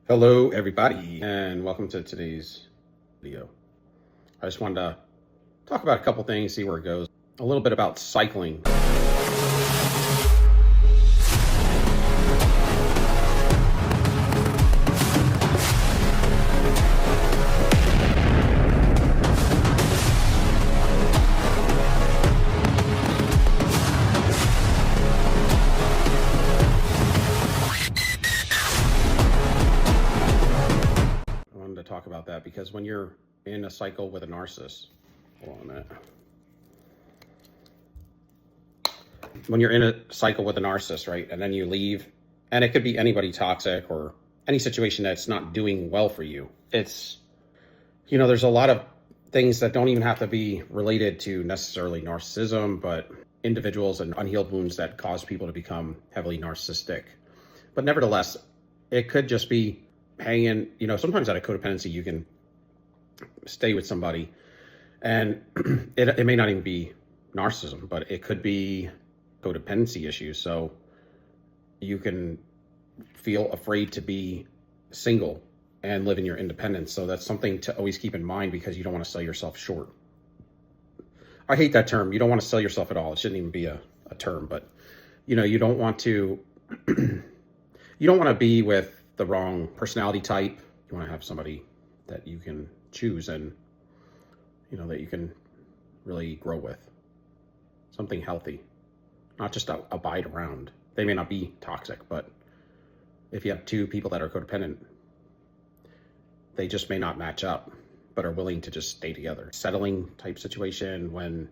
Hello everybody, and welcome to today's video. I just wanted to talk about a couple things, see where it goes. A little bit about cycling. To talk about that because when you're in a cycle with a narcissist, hold on a minute. When you're in a cycle with a narcissist, right, and then you leave, and it could be anybody toxic or any situation that's not doing well for you. It's, there's a lot of things that don't even have to be related to necessarily narcissism, but individuals and unhealed wounds that cause people to become heavily narcissistic. But nevertheless, it could just be hanging, sometimes out of codependency, you can stay with somebody and it may not even be narcissism, but it could be codependency issues. So you can feel afraid to be single and live in your independence. So that's something to always keep in mind because you don't want to sell yourself short. I hate that term. You don't want to sell yourself at all. It shouldn't even be a term, but you don't want to, you don't want to be with the wrong personality type. You want to have somebody that you can choose and that you can really grow with. Something healthy, not just abide around. They may not be toxic, but if you have two people that are codependent, they just may not match up, but are willing to just stay together. Settling type situation when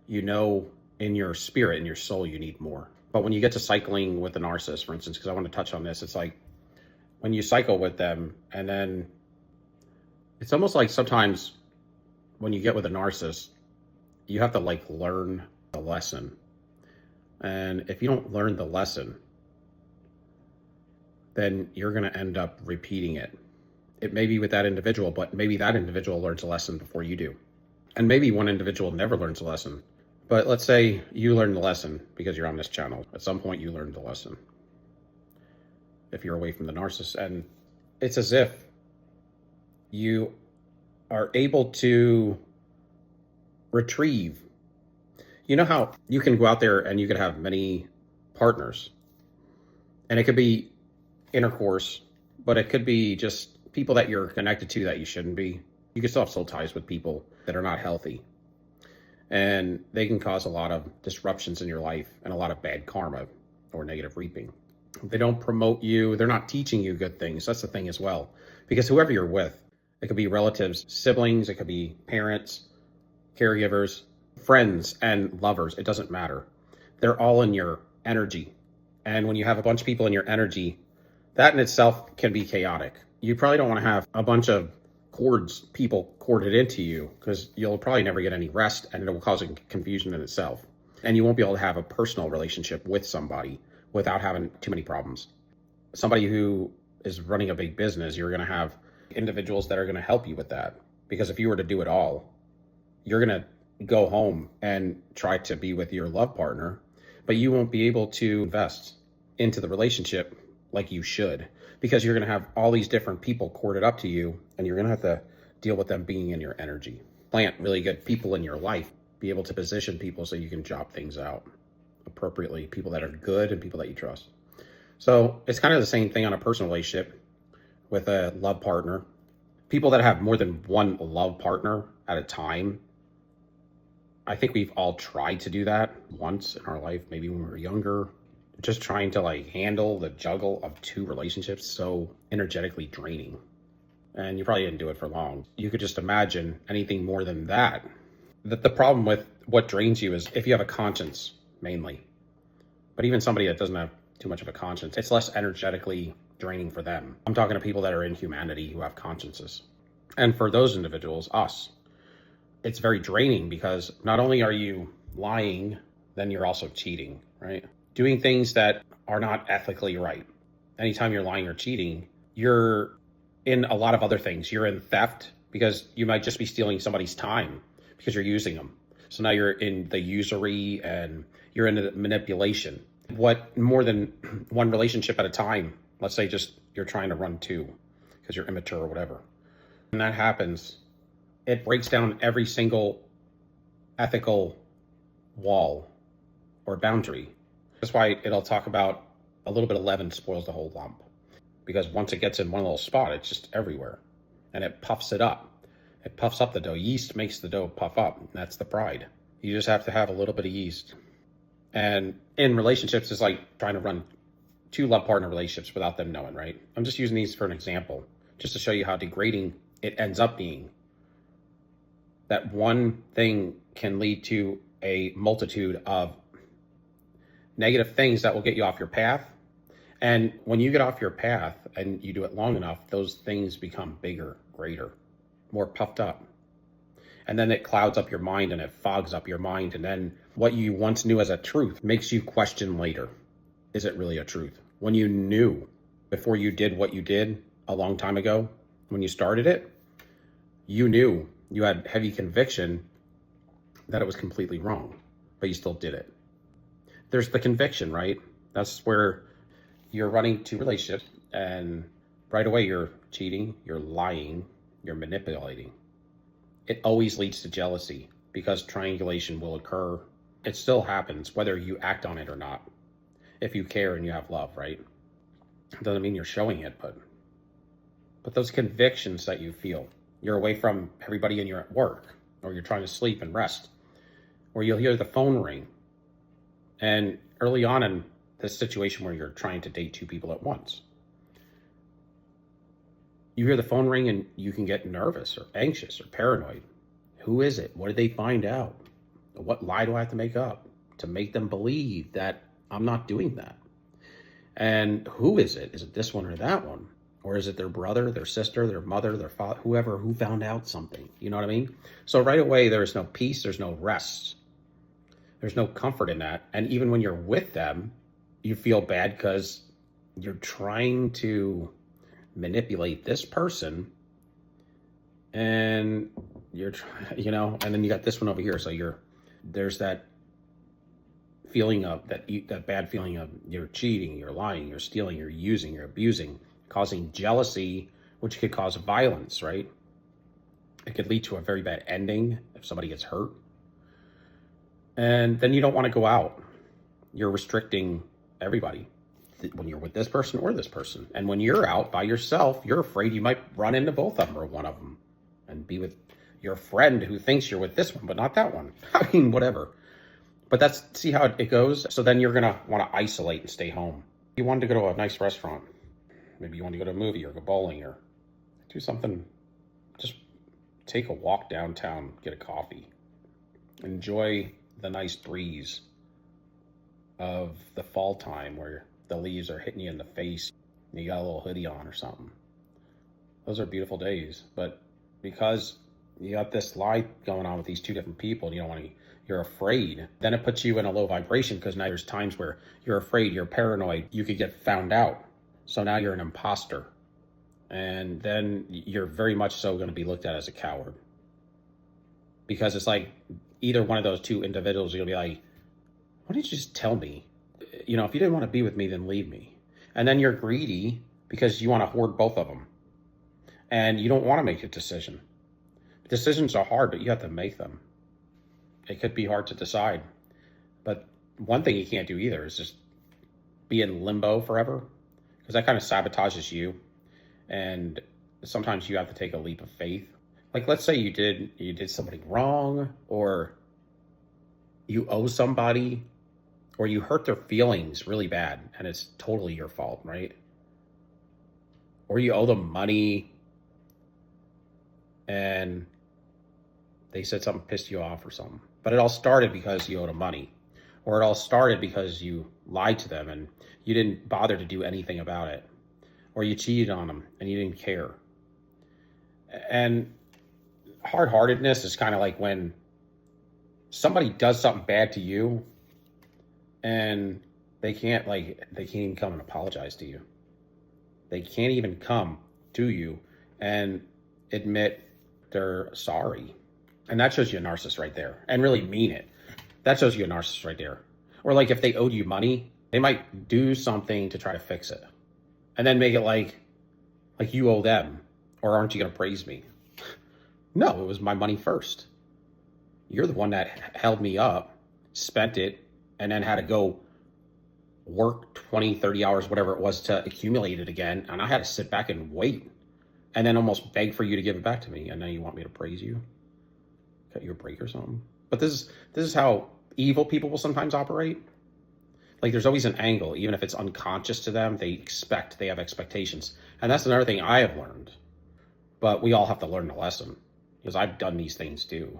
in your spirit, in your soul, you need more. But when you get to cycling with a narcissist, for instance, because I want to touch on this, it's like, when you cycle with them, and then it's almost like sometimes when you get with a narcissist, you have to learn the lesson. And if you don't learn the lesson, then you're going to end up repeating it. It may be with that individual, but maybe that individual learns a lesson before you do. And maybe one individual never learns a lesson. But let's say you learn the lesson because you're on this channel. At some point you learned the lesson. If you're away from the narcissist, and it's as if you are able to retrieve, how you can go out there and you could have many partners, and it could be intercourse, but it could be just people that you're connected to that you shouldn't be. You can still have soul ties with people that are not healthy, and they can cause a lot of disruptions in your life and a lot of bad karma or negative reaping. They don't promote you. They're not teaching you good things. That's the thing as well. Because whoever you're with, it could be relatives, siblings, it could be parents, caregivers, friends, and lovers. It doesn't matter. They're all in your energy. And when you have a bunch of people in your energy, that in itself can be chaotic. You probably don't want to have a bunch of people corded into you because you'll probably never get any rest, and it will cause confusion in itself. And you won't be able to have a personal relationship with somebody without having too many problems. Somebody who is running a big business, you're going to have individuals that are going to help you with that. Because if you were to do it all, you're going to go home and try to be with your love partner, but you won't be able to invest into the relationship like you should, because you're going to have all these different people corded up to you, and you're going to have to deal with them being in your energy. Plant really good people in your life, be able to position people so you can job things out appropriately, people that are good and people that you trust. So it's kind of the same thing on a personal relationship with a love partner. People that have more than one love partner at a time, I think we've all tried to do that once in our life, maybe when we were younger, just trying to handle the juggle of two relationships, so energetically draining. And you probably didn't do it for long. You could just imagine anything more than that. The problem with what drains you is if you have a conscience, mainly. But even somebody that doesn't have too much of a conscience, it's less energetically draining for them. I'm talking to people that are in humanity who have consciences. And for those individuals, us, it's very draining because not only are you lying, then you're also cheating, right? Doing things that are not ethically right. Anytime you're lying or cheating, you're in a lot of other things. You're in theft because you might just be stealing somebody's time because you're using them. So now you're in the usury and you're in the manipulation. What more than one relationship at a time Let's say just you're trying to run two because you're immature or whatever. When that happens, it breaks down every single ethical wall or boundary. That's why it'll talk about a little bit of leaven spoils the whole lump. Because once it gets in one little spot, it's just everywhere. And it puffs it up. It puffs up the dough. Yeast makes the dough puff up. And that's the pride. You just have to have a little bit of yeast. And in relationships, it's like trying to run two love partner relationships without them knowing, right? I'm just using these for an example, just to show you how degrading it ends up being. That one thing can lead to a multitude of negative things that will get you off your path. And when you get off your path and you do it long enough, those things become bigger, greater, more puffed up. And then it clouds up your mind and it fogs up your mind. And then what you once knew as a truth makes you question later. Is it really a truth? When you knew before you did what you did a long time ago, when you started it, you knew, you had heavy conviction that it was completely wrong, but you still did it. There's the conviction, right? That's where you're running two relationships and right away you're cheating, you're lying, you're manipulating. It always leads to jealousy because triangulation will occur. It still happens whether you act on it or not. If you care and you have love, right? It doesn't mean you're showing it, but those convictions that you feel, you're away from everybody and you're at work, or you're trying to sleep and rest, or you'll hear the phone ring. And early on in this situation where you're trying to date two people at once, you hear the phone ring and you can get nervous or anxious or paranoid. Who is it? What did they find out? What lie do I have to make up to make them believe that I'm not doing that? And who is it? Is it this one or that one? Or is it their brother, their sister, their mother, their father, whoever who found out something? You know what I mean? So right away, there's no peace, there's no rest. There's no comfort in that. And even when you're with them, you feel bad because you're trying to manipulate this person and you're trying, you know, and then you got this one over here. So there's that feeling of that bad feeling of you're cheating, you're lying, you're stealing, you're using, you're abusing, causing jealousy, which could cause violence, right? It could lead to a very bad ending if somebody gets hurt. And then you don't want to go out. You're restricting everybody when you're with this person or this person. And when you're out by yourself, you're afraid you might run into both of them or one of them and be with your friend who thinks you're with this one, but not that one. I mean, whatever. But see how it goes? So then you're going to want to isolate and stay home. You wanted to go to a nice restaurant. Maybe you want to go to a movie or go bowling or do something. Just take a walk downtown, get a coffee. Enjoy the nice breeze of the fall time where the leaves are hitting you in the face and you got a little hoodie on or something. Those are beautiful days. But because you got this lie going on with these two different people and you don't want to, you're afraid, then it puts you in a low vibration because now there's times where you're afraid, you're paranoid, you could get found out. So now you're an imposter. And then you're very much so going to be looked at as a coward. Because it's like either one of those two individuals are going to be like, why didn't you just tell me? You know, if you didn't want to be with me, then leave me. And then you're greedy because you want to hoard both of them. And you don't want to make a decision. Decisions are hard, but you have to make them. It could be hard to decide. But one thing you can't do either is just be in limbo forever, because that kind of sabotages you. And sometimes you have to take a leap of faith. Like, let's say you did something wrong, or you owe somebody, or you hurt their feelings really bad, and it's totally your fault, right? Or you owe them money, and they said something pissed you off or something. But it all started because you owed them money. Or it all started because you lied to them and you didn't bother to do anything about it. Or you cheated on them and you didn't care. And hard-heartedness is kind of like when somebody does something bad to you and they can't even come and apologize to you. They can't even come to you and admit they're sorry. And that shows you a narcissist right there, and really mean it. That shows you a narcissist right there. Or like if they owed you money, they might do something to try to fix it. and then make it like you owe them, or aren't you going to praise me? No, it was my money first. You're the one that held me up, spent it, and then had to go work 20, 30 hours, whatever it was, to accumulate it again. And I had to sit back and wait and then almost beg for you to give it back to me. And now you want me to praise you? Cut you a break or something? But this is how evil people will sometimes operate. Like, there's always an angle, even if it's unconscious to them, they have expectations. And that's another thing I have learned. But we all have to learn the lesson, because I've done these things too.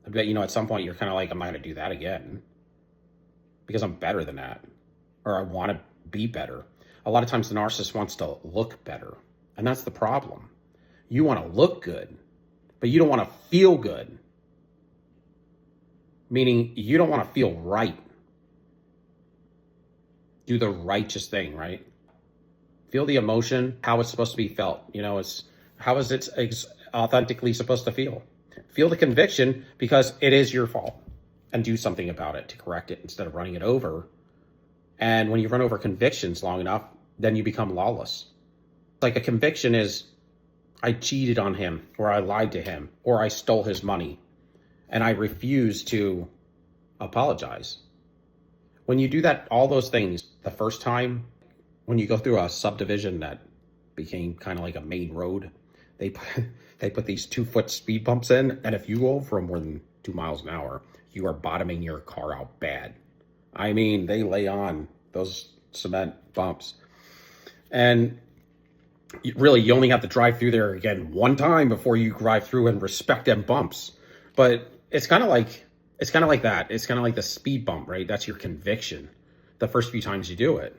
I bet, at some point you're kind of like, I'm not going to do that again, because I'm better than that, or I want to be better. A lot of times the narcissist wants to look better, and that's the problem. You want to look good, but you don't want to feel good. Meaning, you don't want to feel right. Do the righteous thing, right? Feel the emotion, how it's supposed to be felt. How is it authentically supposed to feel? Feel the conviction, because it is your fault, and do something about it to correct it instead of running it over. And when you run over convictions long enough, then you become lawless. Like, a conviction is, I cheated on him, or I lied to him, or I stole his money, and I refuse to apologize. When you do that, all those things, the first time, when you go through a subdivision that became kind of like a main road, they put these 2-foot speed bumps in, and if you go over more than 2 miles an hour, you are bottoming your car out bad. I mean, they lay on those cement bumps. And really, you only have to drive through there again one time before you drive through and respect them bumps. But it's kind of like that. It's kind of like the speed bump, right? That's your conviction. The first few times you do it,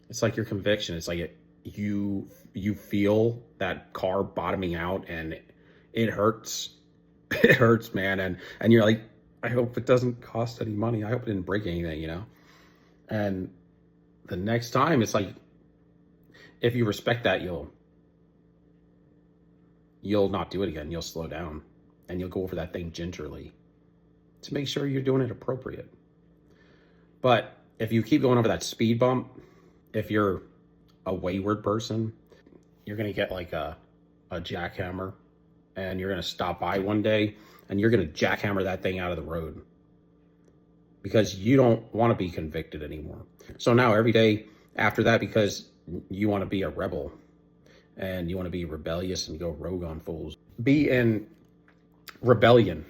it's like your conviction. It's like you feel that car bottoming out, and it hurts. It hurts, man. And you're like, I hope it doesn't cost any money. I hope it didn't break anything, And the next time, it's like, if you respect that, you'll not do it again. You'll slow down, and you'll go over that thing gingerly to make sure you're doing it appropriate. But if you keep going over that speed bump, if you're a wayward person, you're going to get like a jackhammer, and you're going to stop by one day, and you're going to jackhammer that thing out of the road, because you don't want to be convicted anymore. So now every day after that, because you want to be a rebel and you want to be rebellious and go rogue on fools, be in rebellion.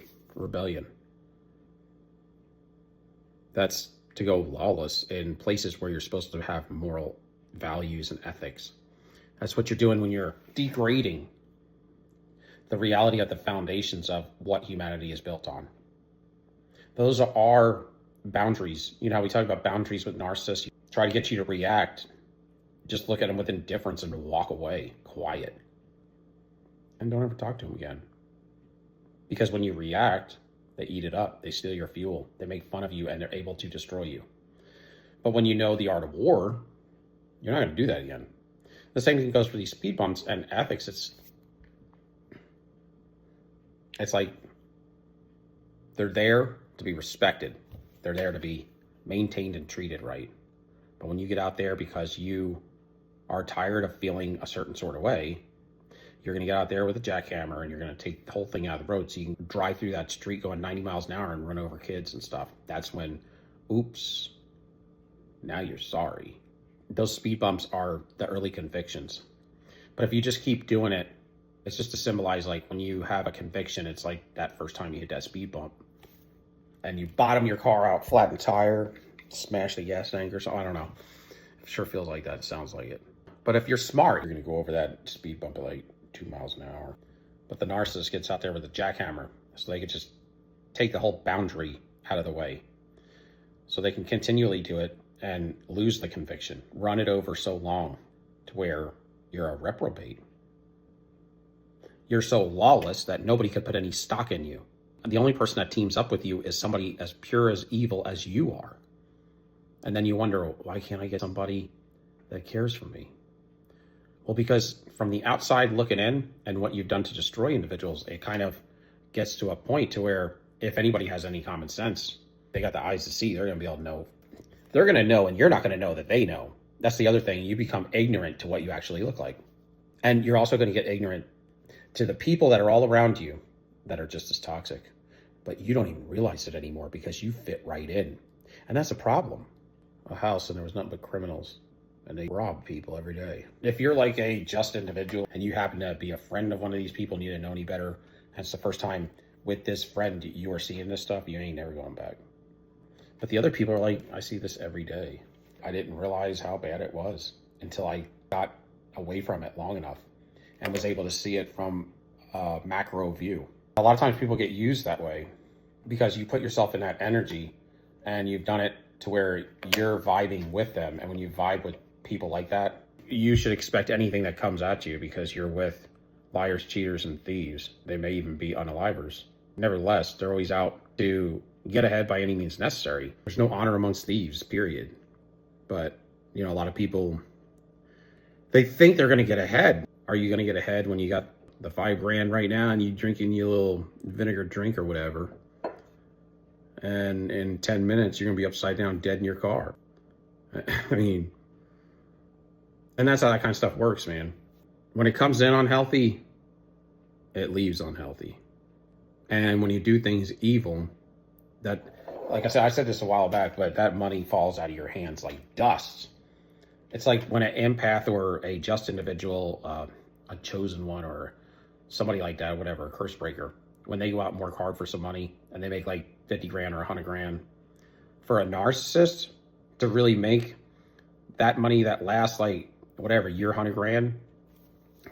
That's to go lawless in places where you're supposed to have moral values and ethics. That's what you're doing when you're degrading the reality of the foundations of what humanity is built on. Those are boundaries. You know how we talk about boundaries with narcissists? Try to get you to react. Just look at them with indifference and walk away, quiet. And don't ever talk to them again. Because when you react, they eat it up. They steal your fuel. They make fun of you, and they're able to destroy you. But when you know the art of war, you're not going to do that again. The same thing goes for these speed bumps and ethics. It's like they're there to be respected. They're there to be maintained and treated right. But when you get out there because you are tired of feeling a certain sort of way, you're going to get out there with a jackhammer and you're going to take the whole thing out of the road so you can drive through that street going 90 miles an hour and run over kids and stuff. That's when, oops, now you're sorry. Those speed bumps are the early convictions. But if you just keep doing it, it's just to symbolize, like, when you have a conviction, it's like that first time you hit that speed bump and you bottom your car out, flatten the tire, smash the gas tank or something. I don't know. It sure feels like that. It sounds like it. But if you're smart, you're going to go over that speed bump at like 2 miles an hour. But the narcissist gets out there with a jackhammer so they can just take the whole boundary out of the way. So they can continually do it and lose the conviction, run it over so long to where you're a reprobate. You're so lawless that nobody could put any stock in you. And the only person that teams up with you is somebody as pure as evil as you are. And then you wonder, why can't I get somebody that cares for me? Well, because from the outside looking in and what you've done to destroy individuals, it kind of gets to a point to where if anybody has any common sense, they got the eyes to see, they're going to be able to know. They're going to know, and you're not going to know that they know. That's the other thing. You become ignorant to what you actually look like. And you're also going to get ignorant to the people that are all around you that are just as toxic. But you don't even realize it anymore because you fit right in. And that's a problem. A house and there was nothing but criminals. And they rob people every day. If you're like a just individual and you happen to be a friend of one of these people and you didn't know any better, and it's the first time with this friend you are seeing this stuff, you ain't never going back. But the other people are like, I see this every day. I didn't realize how bad it was until I got away from it long enough and was able to see it from a macro view. A lot of times people get used that way because you put yourself in that energy and you've done it to where you're vibing with them. And when you vibe with people like that, you should expect anything that comes at you because you're with liars, cheaters, and thieves. They may even be unalivers. Nevertheless, they're always out to get ahead by any means necessary. There's no honor amongst thieves, period. But, you know, a lot of people, they think they're going to get ahead. Are you going to get ahead when you got the $5 grand right now and you drinking your little vinegar drink or whatever? And in 10 minutes, you're going to be upside down dead in your car. I mean, and that's how that kind of stuff works, man. When it comes in unhealthy, it leaves unhealthy. And when you do things evil, that, like I said this a while back, but that money falls out of your hands like dust. It's like when an empath or a just individual, a chosen one or somebody like that, whatever, a curse breaker, when they go out and work hard for some money and they make like 50 grand or 100 grand, for a narcissist to really make that money that lasts like whatever, year, 100 grand,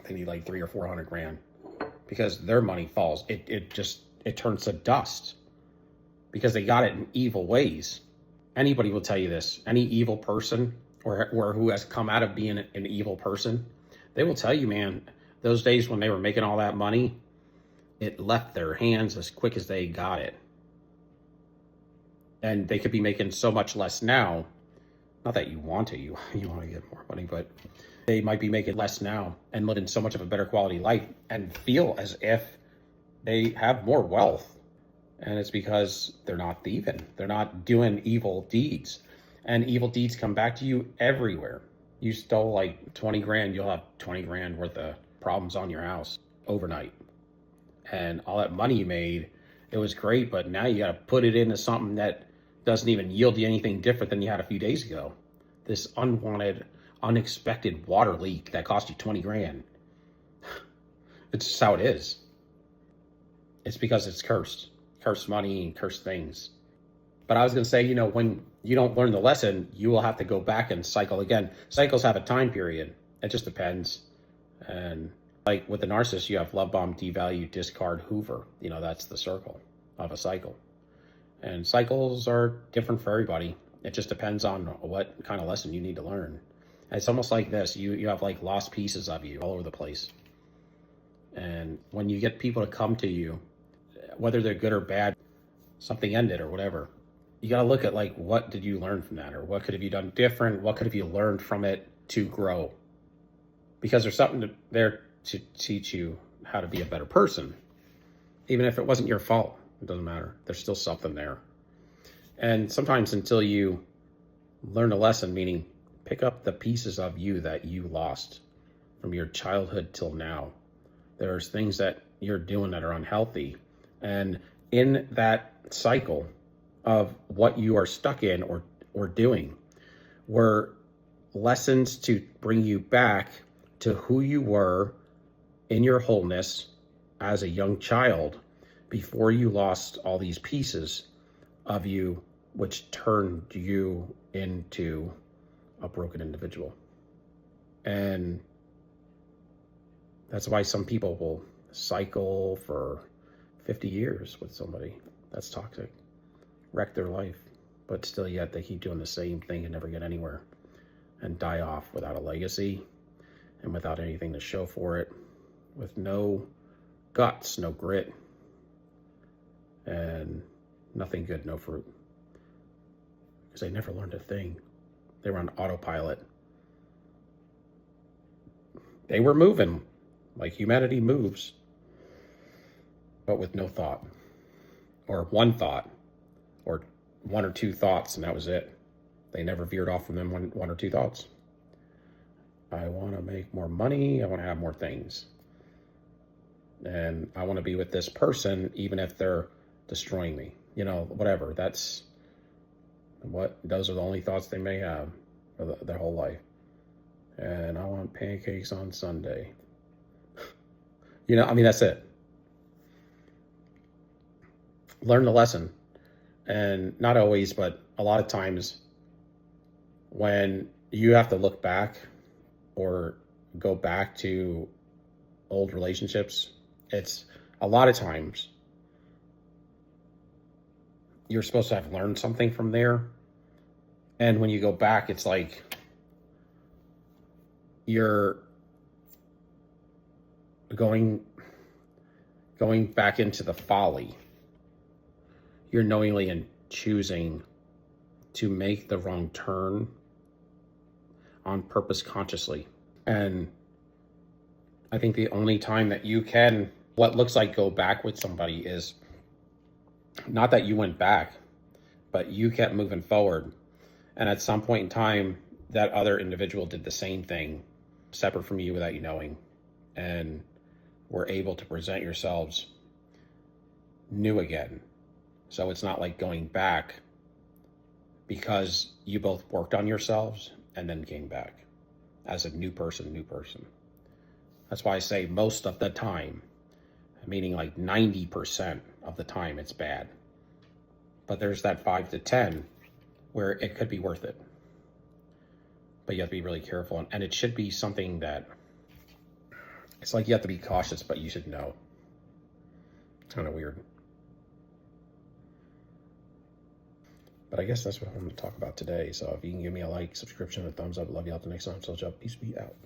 they need like 300 or 400 grand because their money falls. It turns to dust because they got it in evil ways. Anybody will tell you this. Any evil person or who has come out of being an evil person, they will tell you, man, those days when they were making all that money, it left their hands as quick as they got it. And they could be making so much less now. Not that you want to get more money, but they might be making less now and living so much of a better quality life and feel as if they have more wealth. And it's because they're not thieving. They're not doing evil deeds. And evil deeds come back to you everywhere. You stole like 20 grand, you'll have 20 grand worth of problems on your house overnight. And all that money you made, it was great, but now you got to put it into something that doesn't even yield you anything different than you had a few days ago. This unwanted, unexpected water leak that cost you 20 grand. It's just how it is. It's because it's cursed. Cursed money and cursed things. But I was going to say, you know, when you don't learn the lesson, you will have to go back and cycle again. Cycles have a time period. It just depends. And like with the narcissist, you have love bomb, devalue, discard, hoover. You know, that's the circle of a cycle. And cycles are different for everybody. It just depends on what kind of lesson you need to learn. And it's almost like this. You have like lost pieces of you all over the place. And when you get people to come to you, whether they're good or bad, something ended or whatever, you got to look at like, what did you learn from that? Or what could have you done different? What could have you learned from it to grow? Because there's something there to teach you how to be a better person. Even if it wasn't your fault, it doesn't matter. There's still something there. And sometimes until you learn a lesson, meaning pick up the pieces of you that you lost from your childhood till now. There's things that you're doing that are unhealthy. And in that cycle of what you are stuck in or doing were lessons to bring you back to who you were in your wholeness as a young child before you lost all these pieces of you, which turned you into a broken individual. And that's why some people will cycle for 50 years with somebody that's toxic, wreck their life, but still yet they keep doing the same thing and never get anywhere and die off without a legacy and without anything to show for it, with no guts, no grit, and nothing good, no fruit. Because they never learned a thing. They were on autopilot. They were moving like humanity moves, but with no thought, or one thought, or one or two thoughts, and that was it. They never veered off from them one or two thoughts. I want to make more money. I want to have more things. And I want to be with this person, even if they're destroying me, whatever. Those are the only thoughts they may have for their whole life. And I want pancakes on Sunday. That's it. Learn the lesson. And not always, but a lot of times when you have to look back or go back to old relationships, it's a lot of times you're supposed to have learned something from there. And when you go back, it's like you're going back into the folly. You're knowingly and choosing to make the wrong turn on purpose consciously. And I think the only time that you can, what looks like go back with somebody is not that you went back, but you kept moving forward. And at some point in time, that other individual did the same thing, separate from you without you knowing, and were able to present yourselves new again. So it's not like going back because you both worked on yourselves and then came back as a new person. That's why I say most of the time, meaning like 90% of the time it's bad. But there's that 5 to 10 where it could be worth it. But you have to be really careful. And it should be something that, it's like you have to be cautious, but you should know. It's kind of weird. But I guess that's what I'm going to talk about today. So if you can give me a like, subscription, a thumbs up, love you all. The next time. So, peace be out.